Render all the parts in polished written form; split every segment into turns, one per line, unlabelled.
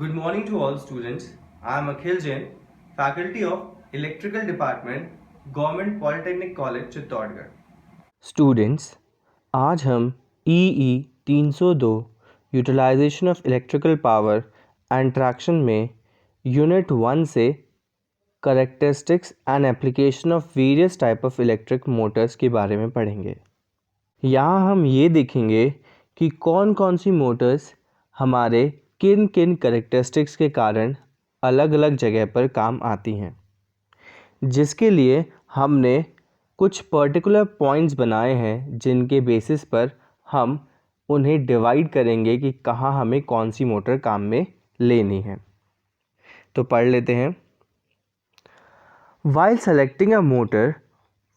Good morning to all students. I am Akhil Jain, Faculty of Electrical Department, Government Polytechnic College, Chittorgarh.
Students, आज हम EE 302 utilization of electrical power and traction में unit 1 से characteristics and application of various type of electric motors के बारे में पढ़ेंगे. यहाँ हम ये देखेंगे कि कौन कौन सी मोटर्स हमारे किन किन करेक्टरिस्टिक्स के कारण अलग अलग जगह पर काम आती हैं, जिसके लिए हमने कुछ पर्टिकुलर पॉइंट्स बनाए हैं जिनके बेसिस पर हम उन्हें डिवाइड करेंगे कि कहाँ हमें कौन सी मोटर काम में लेनी है. तो पढ़ लेते हैं. While selecting a motor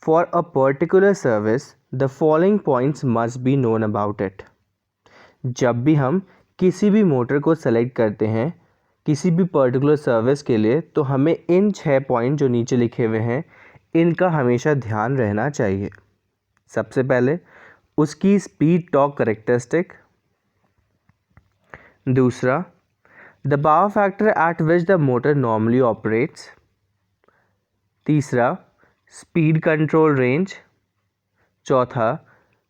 for a particular service, the following points must be known about it. जब भी हम किसी भी मोटर को सेलेक्ट करते हैं किसी भी पर्टिकुलर सर्विस के लिए, तो हमें इन 6 पॉइंट जो नीचे लिखे हुए हैं इनका हमेशा ध्यान रहना चाहिए. सबसे पहले उसकी स्पीड टॉर्क करेक्टरिस्टिक. दूसरा, the power factor eight which the motor normally operates. तीसरा, स्पीड कंट्रोल रेंज. चौथा,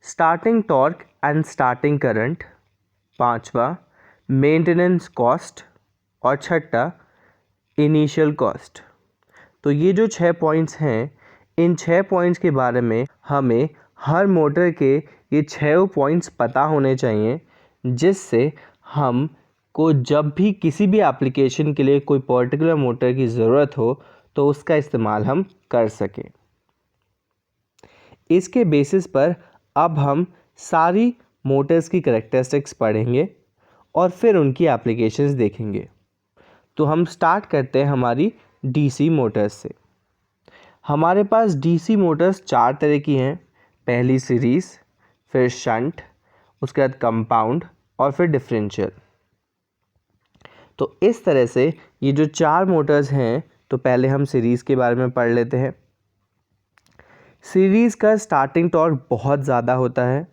starting torque and starting current. पांचवा, मेंटेनेंस कॉस्ट. और छठा, इनिशियल कॉस्ट. तो ये जो 6 पॉइंट्स हैं, इन 6 पॉइंट्स के बारे में हमें हर मोटर के ये 6 पॉइंट्स पता होने चाहिए, जिससे हम को जब भी किसी भी एप्लीकेशन के लिए कोई पर्टिकुलर मोटर की ज़रूरत हो तो उसका इस्तेमाल हम कर सकें. इसके बेसिस पर अब हम सारी मोटर्स की करेक्टरिस्टिक्स पढ़ेंगे और फिर उनकी एप्लीकेशंस देखेंगे. तो हम स्टार्ट करते हैं हमारी डीसी मोटर्स से. हमारे पास डीसी मोटर्स 4 तरह की हैं. पहली सीरीज़, फिर शंट, उसके बाद कंपाउंड और फिर डिफरेंशियल. तो इस तरह से ये जो 4 मोटर्स हैं, तो पहले हम सीरीज़ के बारे में पढ़ लेते हैं. सीरीज़ का स्टार्टिंग टॉर्क बहुत ज़्यादा होता है,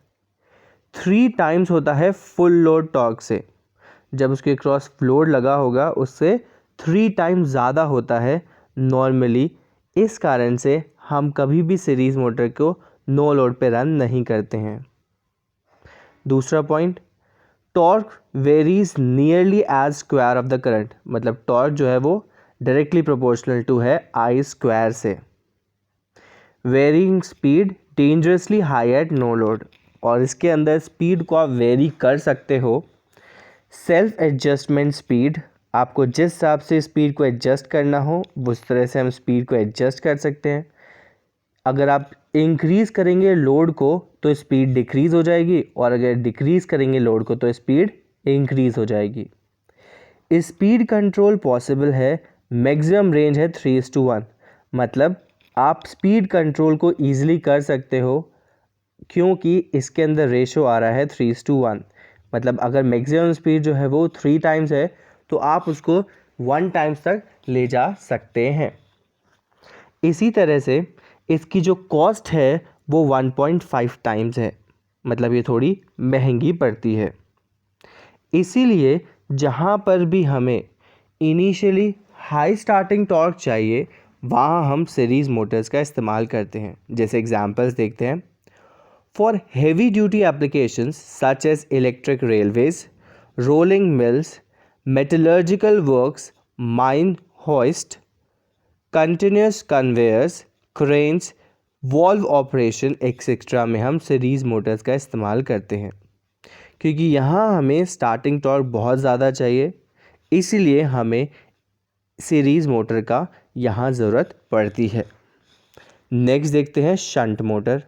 3 टाइम्स होता है फुल लोड टॉर्क से. जब उसके क्रॉस लोड लगा होगा उससे 3 टाइम्स ज़्यादा होता है नॉर्मली. इस कारण से हम कभी भी सीरीज़ मोटर को नो लोड पे रन नहीं करते हैं. दूसरा point, torque varies nearly as square of the current. मतलब टॉर्क जो है वो डायरेक्टली प्रोपोर्शनल टू है आई स्क्वायर से. Varying speed dangerously high at no load. और इसके अंदर स्पीड को आप वेरी कर सकते हो. सेल्फ एडजस्टमेंट स्पीड, आपको जिस हिसाब से स्पीड को एडजस्ट करना हो उस तरह से हम स्पीड को एडजस्ट कर सकते हैं. अगर आप इंक्रीज़ करेंगे लोड को तो स्पीड डिक्रीज़ हो जाएगी, और अगर डिक्रीज़ करेंगे लोड को तो स्पीड इंक्रीज़ हो जाएगी. स्पीड कंट्रोल पॉसिबल है. मैक्सिमम रेंज है 3:1. मतलब आप स्पीड कंट्रोल को ईजिली कर सकते हो क्योंकि इसके अंदर रेशो आ रहा है 3:1. मतलब अगर मैक्सिमम स्पीड जो है वो 3 टाइम्स है तो आप उसको 1 टाइम्स तक ले जा सकते हैं. इसी तरह से इसकी जो कॉस्ट है वो 1.5 टाइम्स है. मतलब ये थोड़ी महंगी पड़ती है. इसीलिए जहाँ पर भी हमें इनिशियली हाई स्टार्टिंग टॉर्क चाहिए वहाँ हम सीरीज़ मोटर्स का इस्तेमाल करते हैं. जैसे एग्जांपल्स देखते हैं. For heavy duty applications such as electric railways, rolling mills, metallurgical works, mine hoist, continuous conveyors, cranes, valve operation etc. में हम सीरीज़ मोटर्स का इस्तेमाल करते हैं क्योंकि यहाँ हमें स्टार्टिंग टॉर्क बहुत ज़्यादा चाहिए. इसीलिए हमें सीरीज़ मोटर का यहाँ ज़रूरत पड़ती है. नेक्स्ट देखते हैं शंट मोटर.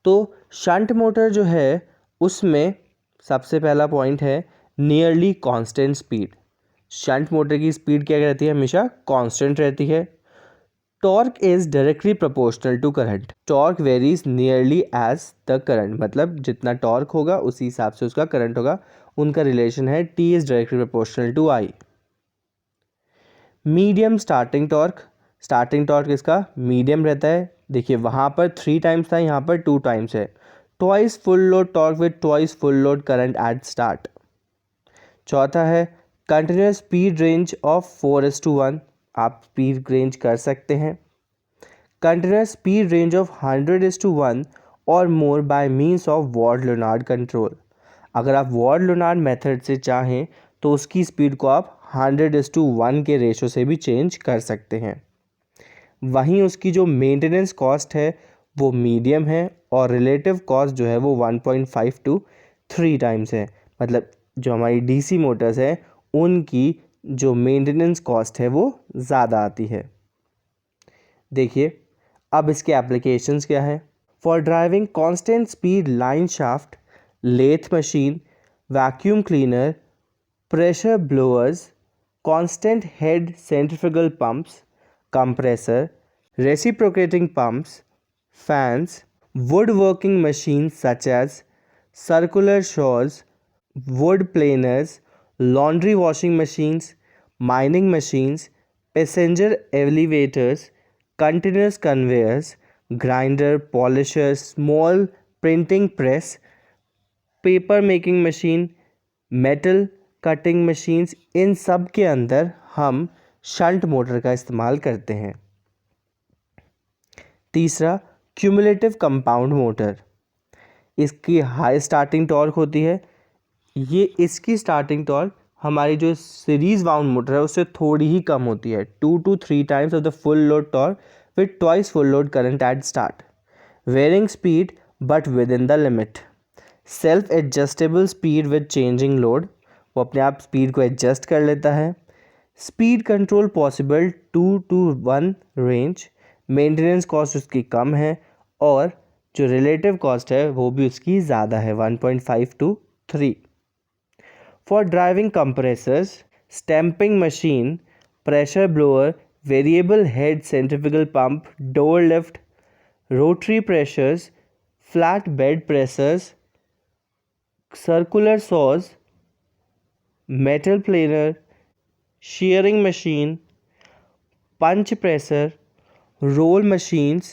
तो शंट मोटर जो है उसमें सबसे पहला पॉइंट है nearly constant speed. Shunt motor की स्पीड क्या रहती है? हमेशा कांस्टेंट रहती है. Torque is directly proportional to current. Torque varies nearly as the current. मतलब जितना टॉर्क होगा उसी हिसाब से उसका करंट होगा. उनका रिलेशन है T is directly proportional to I. Medium starting torque. Starting torque इसका मीडियम रहता है. देखिए वहाँ पर 3 टाइम्स था, यहाँ पर 2 टाइम्स है. Twice full load torque with twice full load current at start. चौथा है कंटिन्यूस स्पीड रेंज ऑफ 4:1 आप स्पीड रेंज कर सकते हैं। कंटिन्यूस स्पीड रेंज ऑफ 100:1 और more by means of ward-Lennard control. अगर आप वॉर्ड-लेनार्ड मेथड से चाहें तो उसकी स्पीड को आप 100:1 के रेशो से भी चेंज कर सकते हैं। वहीं उसकी जो मेंटेनेंस कॉस्ट है वो मीडियम है और रिलेटिव कॉस्ट जो है वो 1.5 to 3 टाइम्स है। मतलब जो हमारी डीसी मोटर्स है उनकी जो मेंटेनेंस कॉस्ट है वो ज़्यादा आती है। देखिए अब इसके एप्लीकेशंस क्या है। For driving constant speed line shaft, lathe machine, vacuum cleaner, pressure blowers, constant head centrifugal pumps, compressor, reciprocating pumps, fans, woodworking machines such as circular saws, wood planers, laundry washing machines, mining machines, passenger elevators, continuous conveyors, grinder, polishers, small printing press, paper making machine, metal cutting machines, इन सब के अंदर हम shunt motor का इस्तेमाल करते हैं। तीसरा क्यूमुलेटिव कंपाउंड मोटर, इसकी हाई स्टार्टिंग टॉर्क होती है। ये इसकी स्टार्टिंग टॉर्क हमारी जो सीरीज वाउंड मोटर है उससे थोड़ी ही कम होती है, 2 to 3 times of the full load torque with twice full load current at start, varying speed but within the limit, self adjustable speed with changing load, वो अपने आप स्पीड को adjust कर लेता है। Speed control possible 2 to 1 range, maintenance cost उसकी कम है और जो रिलेटिव कॉस्ट है वो भी उसकी ज़्यादा है, 1.5 to 3। For driving compressors, stamping machine, pressure blower, variable head centrifugal pump, door lift, rotary presses, flat bed presses, circular saws, metal planer, shearing machine, punch presser, roll machines,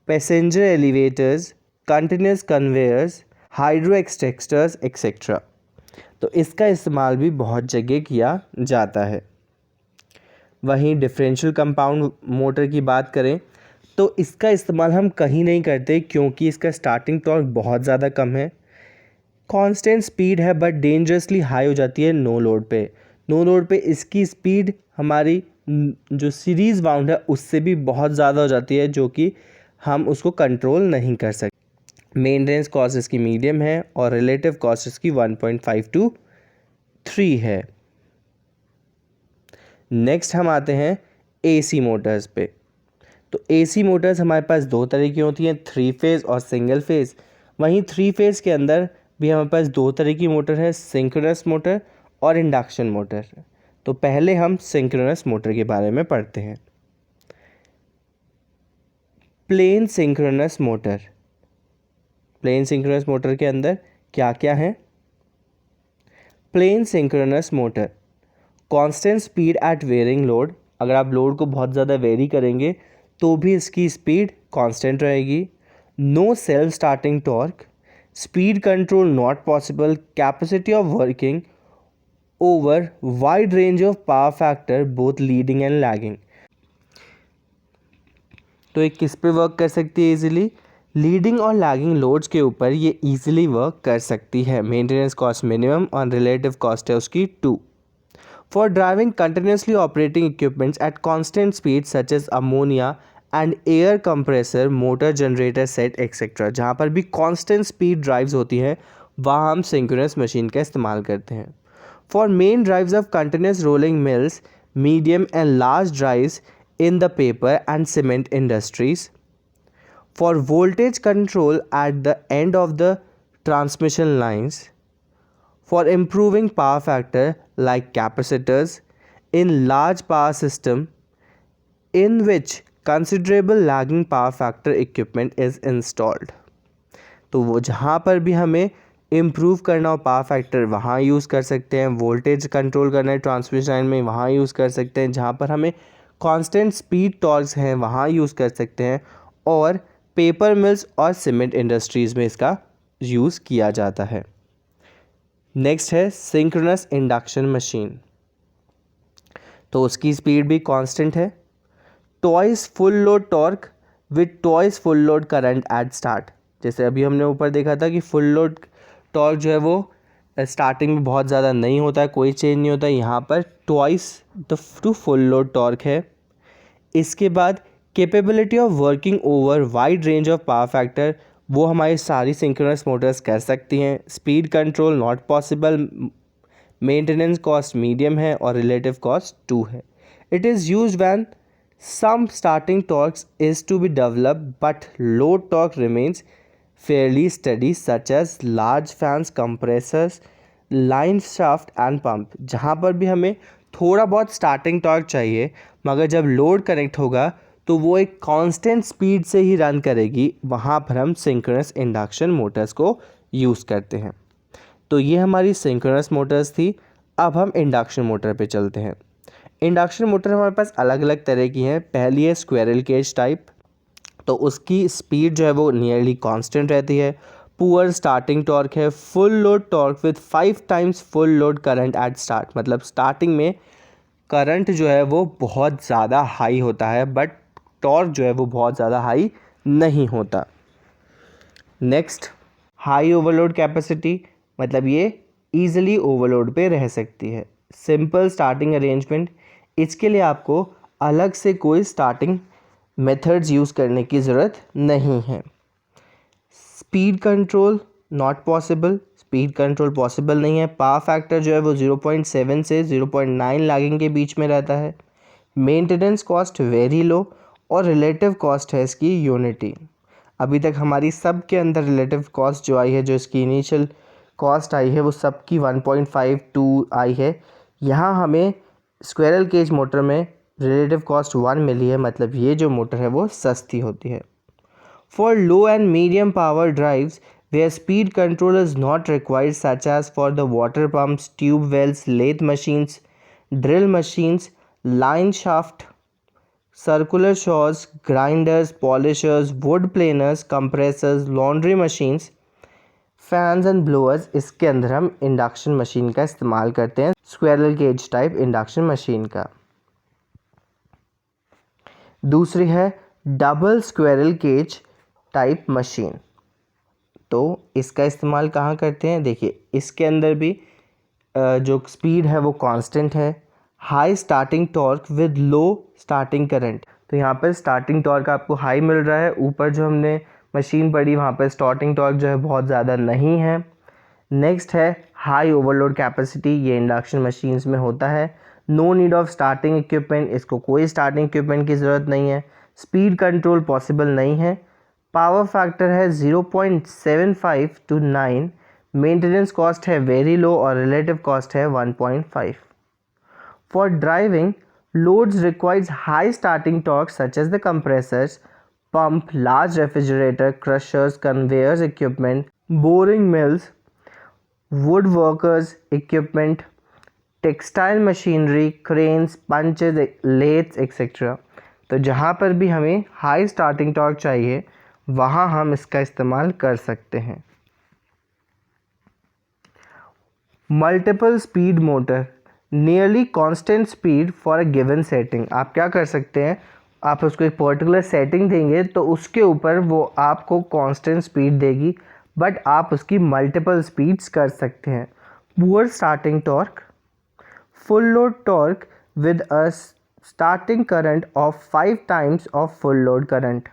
passenger elevators, continuous conveyors, hydro extractors etc. तो इसका इस्तेमाल भी बहुत जगह किया जाता है। वहीं डिफरेंशियल कंपाउंड मोटर की बात करें तो इसका इस्तेमाल हम कहीं नहीं करते क्योंकि इसका स्टार्टिंग टॉर्क बहुत ज़्यादा कम है, कांस्टेंट स्पीड है बट डेंजरसली हाई हो जाती है नो लोड पे। नो लोड पे इसकी स्पीड हमारी जो सीरीज़ वाउंड है उससे भी बहुत ज़्यादा हो जाती है जो कि हम उसको कंट्रोल नहीं कर सकते। मेंटेनेंस कॉस्ट इसकी मीडियम है और रिलेटिव कॉस्ट इसकी 1.5 to 3 है। नेक्स्ट हम आते हैं एसी मोटर्स पे। तो एसी मोटर्स हमारे पास दो तरह की होती हैं, 3 फेज़ और सिंगल फेज़। वहीं 3 फेज़ के अंदर भी हमारे पास दो तरह की मोटर है, सिंक्रोनस मोटर और इंडक्शन मोटर। तो पहले हम सिंक्रोनस मोटर के बारे में पढ़ते हैं। Plain synchronous motor, plain synchronous motor के अंदर क्या क्या है। Plain synchronous motor, constant speed at varying load, अगर आप लोड को बहुत ज़्यादा वेरी करेंगे तो भी इसकी स्पीड कांस्टेंट रहेगी। No self starting torque, speed control not possible, capacity of working over wide range of power factor both leading and lagging. तो ये किस पे वर्क कर सकती है इजीली, लीडिंग और लैगिंग लोड्स के ऊपर ये इजीली वर्क कर सकती है। मेंटेनेंस कॉस्ट मिनिमम और रिलेटिव कॉस्ट है उसकी 2। For driving continuously operating equipments at constant speed such as ammonia and air compressor, motor, generator set etcetera, जहाँ पर भी कांस्टेंट स्पीड ड्राइव्स होती हैं वहाँ हम सिंक्रोनस मशीन का इस्तेमाल करते हैं। For main drives of continuous rolling mills, medium and large drives in the paper and cement industries. For voltage control at the end of the transmission lines. For improving power factor like capacitors in large power system in which considerable lagging power factor equipment is installed. तो वो जहाँ पर भी हमें improve करना हो power factor वहाँ use कर सकते हैं, वोल्टेज कंट्रोल करना है ट्रांसमिशन लाइन में वहाँ यूज़ कर सकते हैं, जहाँ पर हमें कांस्टेंट स्पीड टॉर्क्स हैं वहाँ यूज़ कर सकते हैं, और पेपर मिल्स और सीमेंट इंडस्ट्रीज़ में इसका यूज़ किया जाता है। नेक्स्ट है सिंक्रोनस इंडक्शन मशीन। तो उसकी स्पीड भी कांस्टेंट है। Twice full load torque with twice full load current at start, जैसे अभी हमने ऊपर देखा था कि फुल लोड टॉर्क जो है वो स्टार्टिंग में बहुत ज़्यादा नहीं होता है, कोई चेंज नहीं होता है, यहाँ पर twice the two full load torque है। इसके बाद capability of working over wide range of power factor, वो हमारी सारी सिंक्रोनस मोटर्स कर सकती हैं। Speed control not possible, maintenance cost medium है और रिलेटिव कॉस्ट 2 है। It is used when some starting torques is to be developed but load torque remains fairly steady such as large fans, compressors, line shaft and pump, जहाँ पर भी हमें थोड़ा बहुत starting torque चाहिए मगर जब लोड कनेक्ट होगा तो वो एक कांस्टेंट स्पीड से ही रन करेगी, वहाँ पर हम सिंक्रोनस इंडक्शन मोटर्स को यूज़ करते हैं। तो ये हमारी सिंक्रोनस मोटर्स थी। अब हम इंडक्शन मोटर पे चलते हैं। इंडक्शन मोटर हमारे पास अलग अलग तरह की हैं। पहली है स्क्वायरल केज टाइप, तो उसकी स्पीड जो है वो नियरली कांस्टेंट रहती है। पुअर स्टार्टिंग टॉर्क है। Full load torque with 5 times full load current at start, मतलब स्टार्टिंग में करंट जो है वो बहुत ज़्यादा हाई होता है बट टॉर्क जो है वो बहुत ज़्यादा हाई नहीं होता। नेक्स्ट, हाई ओवरलोड कैपेसिटी, मतलब ये ईजिली ओवरलोड पे रह सकती है। सिंपल स्टार्टिंग अरेंजमेंट, इसके लिए आपको अलग से कोई स्टार्टिंग मेथड्स यूज़ करने की ज़रूरत नहीं है। Speed control not possible, speed control possible नहीं है। पावर फैक्टर जो है वो 0.7 से 0.9 लैगिंग के बीच में रहता है। मेंटेनेंस कॉस्ट वेरी लो और रिलेटिव कॉस्ट है इसकी यूनिटी। अभी तक हमारी सब के अंदर रिलेटिव कॉस्ट जो आई है, जो इसकी इनिशियल कॉस्ट आई है, वो सबकी 1.52 आई है। यहाँ हमें स्क्वायरल केज मोटर में रिलेटिव कॉस्ट 1 मिली है, मतलब ये जो मोटर है वो सस्ती होती है। For low and medium power drives where speed control is not required such as for the water pumps, tube wells, lathe machines, drill machines, line shaft, circular saws, grinders, polishers, wood planers, compressors, laundry machines, fans and blowers, इसके अंदर हम induction machine का इस्तेमाल करते हैं, squirrel cage type induction machine का। दूसरी है double squirrel cage type machine. तो इसका इस्तेमाल कहाँ करते हैं? देखिए, इसके अंदर भी जो स्पीड है वो कांस्टेंट है। High starting torque with low starting current, तो यहाँ पर स्टार्टिंग टॉर्क आपको हाई मिल रहा है। ऊपर जो हमने मशीन पढ़ी वहाँ पर स्टार्टिंग टॉर्क जो है बहुत ज़्यादा नहीं है। नेक्स्ट है हाई ओवरलोड कैपेसिटी, ये इंडक्शन मशीन्स में होता है। No need of starting equipment, इसको कोई स्टार्टिंग इक्विपमेंट की ज़रूरत नहीं है। स्पीड कंट्रोल पॉसिबल नहीं है। पावर फैक्टर है 0.75 to 9। मेंटेनेंस कॉस्ट है वेरी लो और रिलेटिव कॉस्ट है 1.5। For driving loads requires high starting torque such as the compressors, pump, large refrigerator, crushers, conveyors equipment, boring mills, woodworkers equipment, textile machinery, cranes, punches, lathes etcetera. तो जहाँ पर भी हमें high starting torque चाहिए वहाँ हम इसका इस्तेमाल कर सकते हैं। Multiple speed motor, nearly constant speed for a given setting. आप क्या कर सकते हैं, आप उसको एक पर्टिकुलर सेटिंग देंगे तो उसके ऊपर वो आपको कांस्टेंट स्पीड देगी, बट आप उसकी मल्टीपल स्पीड्स कर सकते हैं। Poor starting torque, full load torque with a starting current of 5 times of full load current.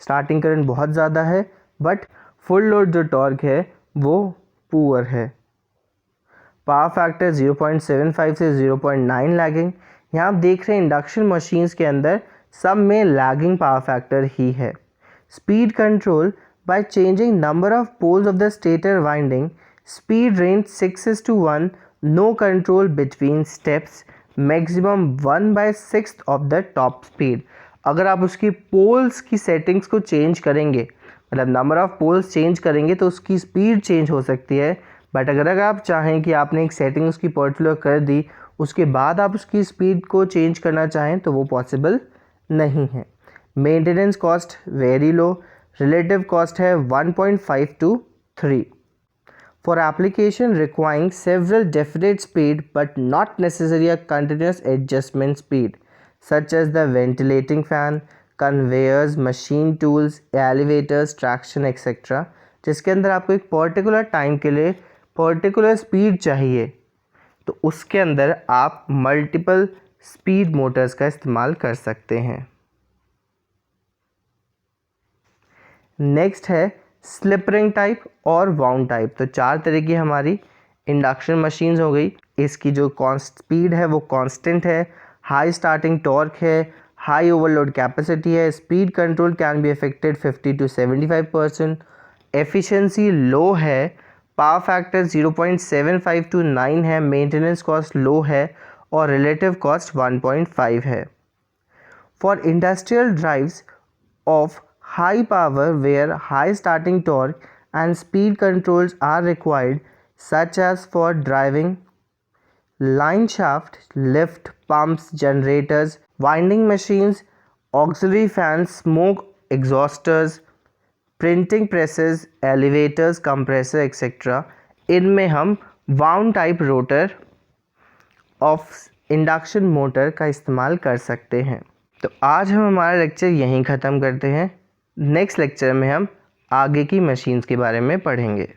Starting current बहुत ज़्यादा है बट फुल लोड जो टॉर्क है वो पुअर है। पावर फैक्टर 0.75 से 0.9 लैगिंग। यहाँ आप देख रहे हैं इंडक्शन मशीन्स के अंदर सब में लैगिंग पावर फैक्टर ही है। Speed control by changing number of poles of the stator winding, speed range 6:1, no control between steps, maximum 1/6 of the top speed. अगर आप उसकी पोल्स की सेटिंग्स को चेंज करेंगे, मतलब नंबर ऑफ पोल्स चेंज करेंगे तो उसकी स्पीड चेंज हो सकती है, बट अगर आप चाहें कि आपने एक सेटिंग उसकी पर्टिकुलर कर दी उसके बाद आप उसकी स्पीड को चेंज करना चाहें तो वो पॉसिबल नहीं है। Maintenance cost very low, relative cost है 1.5 to 3। For application requiring several definite speed but not necessarily a continuous adjustment speed, such as the ventilating fan, conveyors, machine tools, elevators, traction etc. जिसके अंदर आपको एक particular time के लिए particular speed चाहिए, तो उसके अंदर आप मल्टीपल स्पीड मोटर्स का इस्तेमाल कर सकते हैं। नेक्स्ट है स्लिप रिंग टाइप और वाउंड टाइप। तो चार तरह की हमारी इंडक्शन मशीन्स हो गई। इसकी जो स्पीड है वो कांस्टेंट है, हाई स्टार्टिंग टॉर्क है, हाई ओवरलोड कैपेसिटी है, speed control can be affected 50 to 75%, efficiency low है, पावर फैक्टर 0.75 to 9 है, मेंटेनेंस कॉस्ट लो है और रिलेटिव कॉस्ट 1.5 है। For industrial drives of high power where high starting torque and speed controls are required, such as for driving line shaft, lift, pumps, generators, winding machines, auxiliary fans, smoke exhausters, printing presses, elevators, compressor etc. इनमें हम wound type rotor of induction motor का इस्तेमाल कर सकते हैं। तो आज हम हमारा लेक्चर यहीं ख़त्म करते हैं। नेक्स्ट लेक्चर में हम आगे की मशीन्स के बारे में पढ़ेंगे।